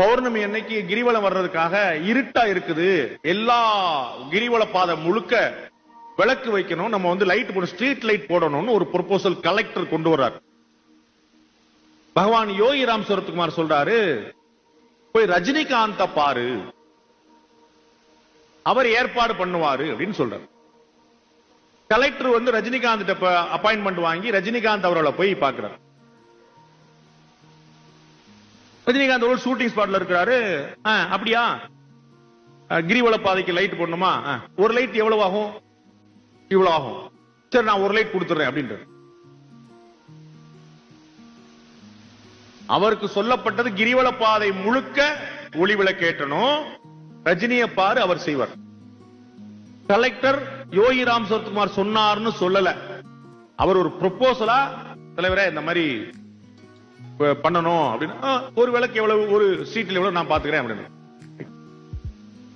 பௌர்ணமி அன்னைக்கு கிரிவலம் வர்றதுக்காக இருட்டா இருக்குது, எல்லா கிரிவல பாதை முழுக்க விளக்கு வைக்கணும், நம்ம லைட் போட ஸ்ட்ரீட் லைட் போடணும்னு ஒரு ப்ரொபோசல் கலெக்டர் கொண்டு வர்றார். பகவான் யோகி ராம் சரத்குமார் சொல்றாரு, போய் ரஜினிகாந்த பாரு, அவர் ஏற்பாடு பண்ணுவாரு அப்படின்னு சொல்றாரு. கலெக்டர் ரஜினிகாந்த் அப்பாயின்மெண்ட் வாங்கி ரஜினிகாந்த் அவர்களை போய் பார்க்கிறார். ரஜினிகாந்த் ஒரு ஷூட்டிங் ஸ்பாட்ல இருக்கிறாரு. அப்படியா, கிரிவல பாதைக்கு லைட் போடணுமா, ஒரு லைட் எவ்வளவு ஆகும், இவ்வளவு ஆகும், சரி நான் ஒரு லைட் கொடுத்துறேன் அப்படின்றார். அவருக்கு சொல்லப்பட்டது கிரிவல பாதை முழுக்க ஒளி விளக்கேற்றணும், ரஜினியை பாரு அவர் செய்வார். கலெக்டர் யோகி ராம் சரத்குமார் சொன்னார்னு சொல்லல, அவர் ஒரு ப்ரொபோசலா தலைவரே இந்த மாதிரி பண்ணணும் அப்படின்னு, ஒரு விளக்கு எவ்வளவு, ஒரு ஸ்ட்ரீட்ல எவ்வளவு நான் பாத்துக்கிறேன் அப்படின்னு.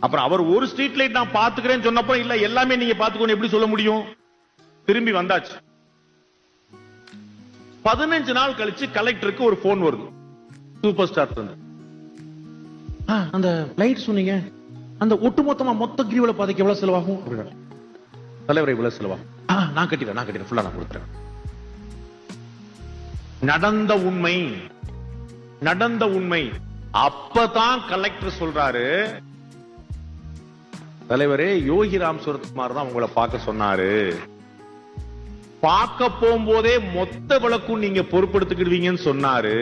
அப்புறம் அவர் ஒரு ஸ்ட்ரீட் லைட் நான் பாத்துக்கிறேன்னு சொன்னப்ப இல்ல எல்லாமே நீங்க பாத்துக்கணும் எப்படி சொல்ல முடியும், திரும்பி வந்தாச்சு. 15 நாள் கழிச்சு கலெக்டருக்கு ஒரு போன் வருது சூப்பர் ஸ்டார். அந்த லைட் சொன்னீங்க, அந்த ஒட்டுமொத்தமா மொத்த கிரிவல பாதைக்கு எவ்வளவு செலவாகும், தலைவரை இவ்வளவு செலவாகும், நான் கட்டிடுறேன் ஃபுல்லா நான் கொடுத்துறேன். நடந்த உண்மை. அப்பதான் கலெக்டர் சொல்றாரு, தலைவரே யோகி ராம் சரத்குமார் தான் உங்களை பார்க்க சொன்னாரு, பார்க்க போகும்போதே மொத்த விளக்கும் நீங்க பொறுப்படுத்திக்கிடுவீங்கன்னு சொன்னாரு,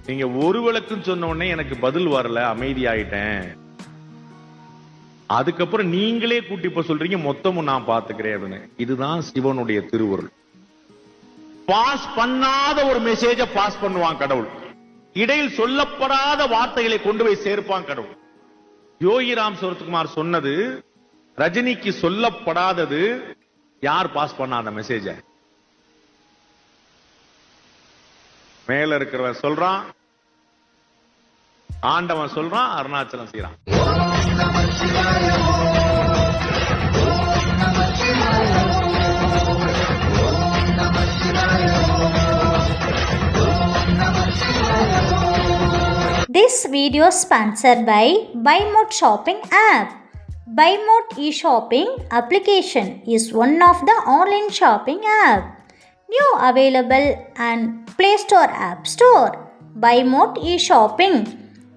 நீங்க ஒரு விளக்குன்னு சொன்ன உடனே எனக்கு பதில் வரல, அமைதியாயிட்டேன், அதுக்கப்புறம் நீங்களே கூட்டி போய் சொல்றீங்க மொத்தமும் நான் பாத்துக்கிறேன் அப்படின்னு. இதுதான் சிவனுடைய திருவுருள். பாஸ் பண்ணாத ஒரு மெசேஜ பாஸ் பண்ணுவான் கடவுள், இடையில் சொல்லப்படாத வார்த்தைகளை கொண்டு போய் சேர்ப்பான் கடவுள். யோகி ராம் சரத்குமார் சொன்னது ரஜினிக்கு சொல்லப்படாதது, யார் பாஸ் பண்ணாத மெசேஜ? மேல இருக்கிறவன் சொல்றான், ஆண்டவன் சொல்றான், அருணாச்சலம் செய்யறான். This video sponsored by BuyMode Shopping app. BuyMode e-shopping application is one of the online shopping app. New available and Play Store App Store. BuyMode e-shopping.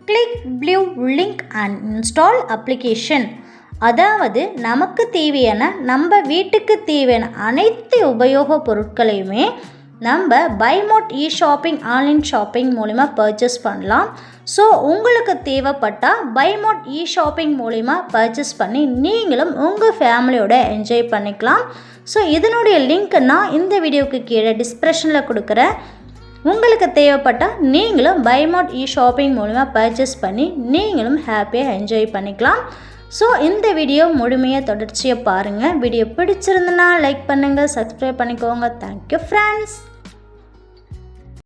Click blue link and install application. அதாவது நமக்கு தேவையான, நம்ம வீட்டுக்கு தேவையான அனைத்து உபயோக பொருட்களையுமே நம்ம BuyMode e-shopping online shopping மூலிமா பர்ச்சேஸ் பண்ணலாம். ஸோ உங்களுக்கு தேவைப்பட்டால் BuyMode e-shopping மூலிமா பர்ச்சேஸ் பண்ணி நீங்களும் உங்கள் ஃபேமிலியோட என்ஜாய் பண்ணிக்கலாம். ஸோ இதனுடைய லிங்க் நான் இந்த வீடியோவுக்கு கீழே டிஸ்கிரிப்ஷனில் கொடுக்குறேன். உங்களுக்கு தேவைப்பட்டால் நீங்களும் BuyMode e-shopping மூலிமா பர்ச்சேஸ் பண்ணி நீங்களும் ஹாப்பியாக என்ஜாய் பண்ணிக்கலாம். ஸோ இந்த வீடியோ முழுமையாக தொடர்ச்சியாக பாருங்கள். வீடியோ பிடிச்சிருந்தனா லைக் பண்ணுங்கள், சப்ஸ்கிரைப் பண்ணிக்கோங்க. Thank you friends.